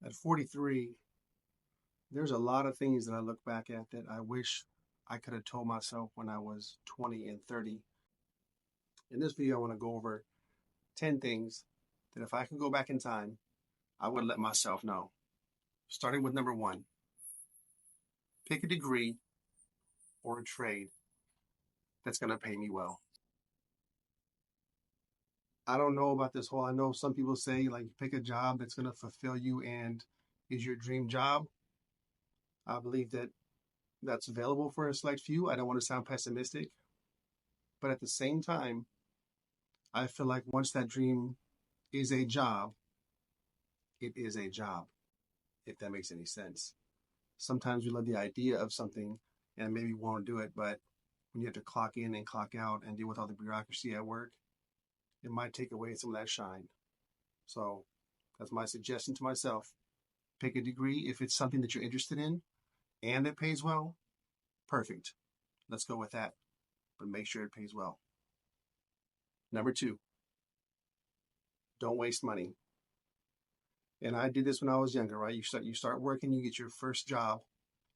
At 43, there's a lot of things that I look back at that I wish I could have told myself when I was 20 and 30. In this video, I want to go over 10 things that if I could go back in time, I would let myself know. Starting with number one, pick a degree or a trade that's going to pay me well. I don't know about this whole, I know some people say like pick a job that's going to fulfill you and is your dream job. I believe that that's available for a select few. I don't want to sound pessimistic, but at the same time, I feel like once that dream is a job, it is a job, if that makes any sense. Sometimes we love the idea of something and maybe won't do it, but when you have to clock in and clock out and deal with all the bureaucracy at work, it might take away some of that shine. So that's my suggestion to myself. Pick a degree if it's something that you're interested in and it pays well. Perfect. Let's go with that. But make sure it pays well. Number two, don't waste money. And I did this when I was younger, right? You start working, you get your first job,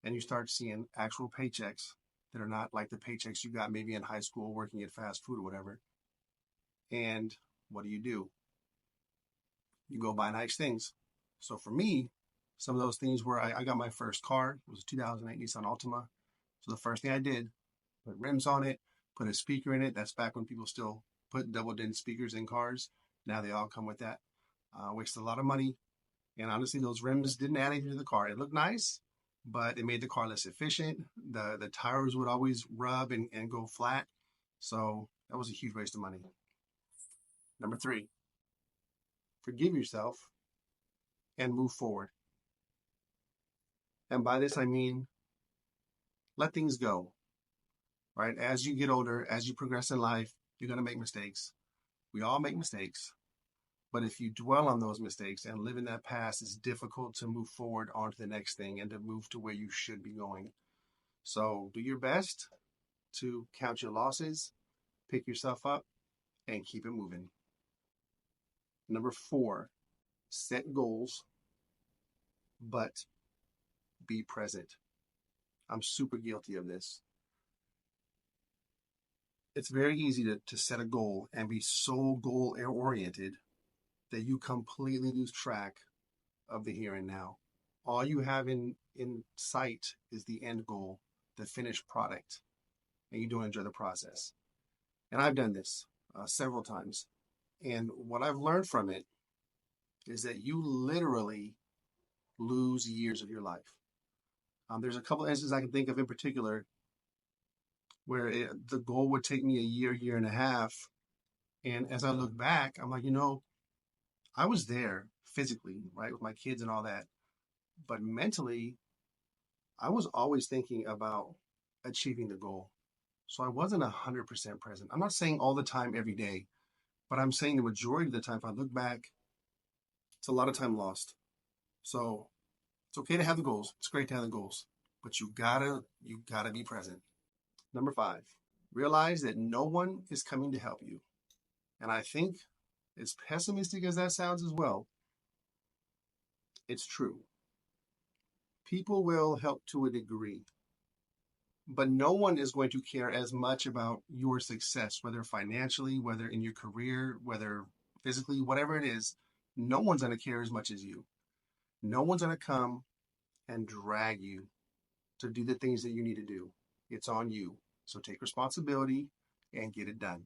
and you start seeing actual paychecks that are not like the paychecks you got maybe in high school working at fast food or whatever. And what do? You go buy nice things. So for me, some of those things where I got my first car, it was a 2008 Nissan Altima. So the first thing I did, put rims on it, put a speaker in it. That's back when people still put double din speakers in cars. Now they all come with that. Wasted a lot of money. And honestly, those rims didn't add anything to the car. It looked nice, but it made the car less efficient. The tires would always rub and go flat. So that was a huge waste of money. Number three, forgive yourself and move forward. And by this, I mean, let things go, right? As you get older, as you progress in life, you're going to make mistakes. We all make mistakes. But if you dwell on those mistakes and live in that past, it's difficult to move forward onto the next thing and to move to where you should be going. So do your best to count your losses, pick yourself up, and keep it moving. Number four, set goals, but be present. I'm super guilty of this. It's very easy to set a goal and be so goal oriented that you completely lose track of the here and now. All you have in sight is the end goal, the finished product, and you don't enjoy the process. And I've done this several times. And what I've learned from it is that you literally lose years of your life. There's a couple of instances I can think of in particular where the goal would take me a year and a half. And as I look back, I'm like, I was there physically, right, with my kids and all that. But mentally, I was always thinking about achieving the goal. So I wasn't 100% present. I'm not saying all the time, every day, but I'm saying the majority of the time, if I look back, it's a lot of time lost. So it's okay to have the goals. It's great to have the goals, but you gotta be present. Number five, realize that no one is coming to help you. And I think, as pessimistic as that sounds as well, it's true. People will help to a degree, but no one is going to care as much about your success, whether financially, whether in your career, whether physically, whatever it is. No one's going to care as much as you. No one's going to come and drag you to do the things that you need to do. It's on you. So take responsibility and get it done.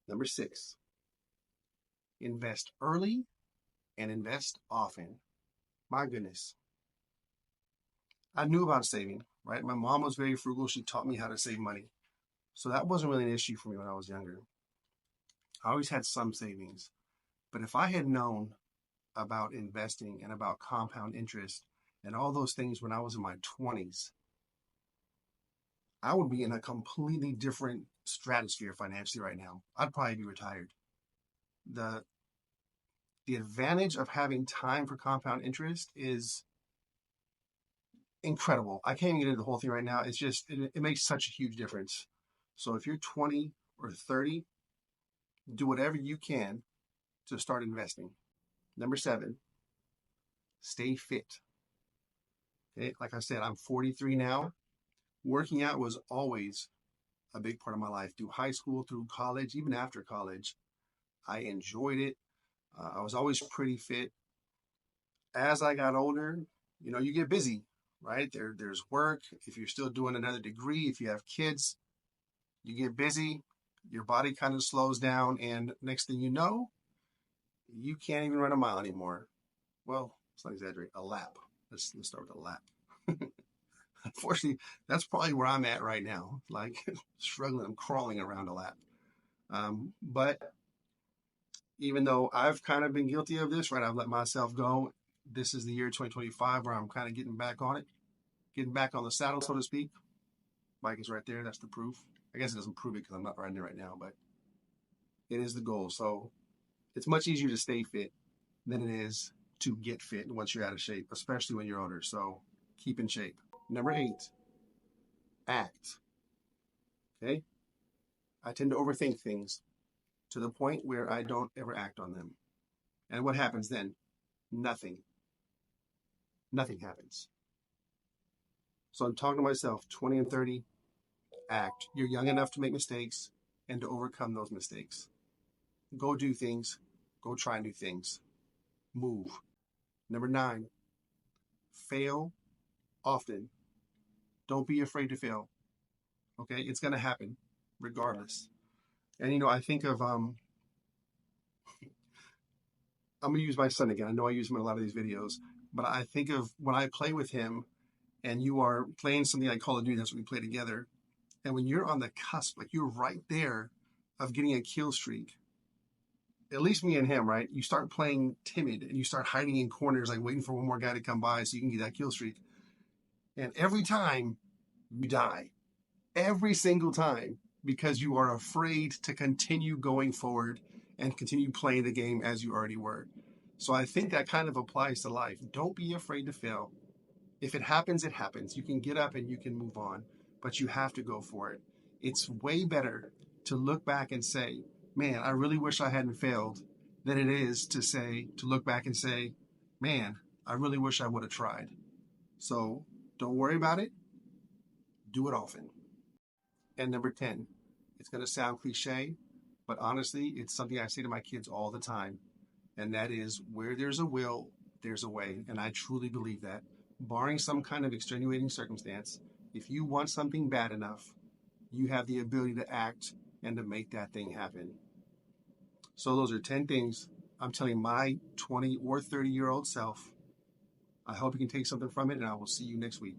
Number six, invest early and invest often. My goodness. I knew about saving, right? My mom was very frugal. She taught me how to save money. So that wasn't really an issue for me when I was younger. I always had some savings. But if I had known about investing and about compound interest and all those things when I was in my 20s, I would be in a completely different stratosphere financially right now. I'd probably be retired. The advantage of having time for compound interest is incredible. I can't even get into the whole thing right now. It's just, it makes such a huge difference. So if you're 20 or 30, do whatever you can to start investing. Number seven, stay fit. Okay? Like I said, I'm 43 now. Working out was always a big part of my life through high school, through college, even after college. I enjoyed it. I was always pretty fit. As I got older, you get busy, right? There's work. If you're still doing another degree, if you have kids, you get busy. Your body kind of slows down, and next thing you know, you can't even run a mile anymore. Well, let's not exaggerate. A lap. Let's start with a lap. Unfortunately, that's probably where I'm at right now. Like struggling, I'm crawling around a lap. But even though I've kind of been guilty of this, right? I've let myself go. This is the year 2025 where I'm kind of getting back on it, getting back on the saddle, so to speak. Bike is right there. That's the proof. I guess it doesn't prove it because I'm not riding it right now, but it is the goal. So it's much easier to stay fit than it is to get fit once you're out of shape, especially when you're older. So keep in shape. Number 8, act. Okay? I tend to overthink things to the point where I don't ever act on them. And what happens then? Nothing. Nothing happens. So I'm talking to myself, 20 and 30, act. You're young enough to make mistakes and to overcome those mistakes. Go do things. Go try new things. Move. Number 9, fail often. Don't be afraid to fail. Okay? It's going to happen regardless. And, I think of, I'm going to use my son again. I know I use him in a lot of these videos, but I think of when I play with him and you are playing something like Call of Duty, that's what we play together. And when you're on the cusp, like you're right there of getting a kill streak, at least me and him, right? You start playing timid and you start hiding in corners, like waiting for one more guy to come by so you can get that kill streak. And every time you die, every single time, because you are afraid to continue going forward and continue playing the game as you already were. So I think that kind of applies to life. Don't be afraid to fail. If it happens, it happens. You can get up and you can move on, but you have to go for it. It's way better to look back and say, man, I really wish I hadn't failed, than it is to look back and say, man, I really wish I would have tried. So don't worry about it. Do it often. And number 10, it's going to sound cliche, but honestly, it's something I say to my kids all the time. And that is, where there's a will, there's a way. And I truly believe that. Barring some kind of extenuating circumstance, if you want something bad enough, you have the ability to act and to make that thing happen. So those are 10 things I'm telling my 20 or 30-year-old self. I hope you can take something from it, and I will see you next week.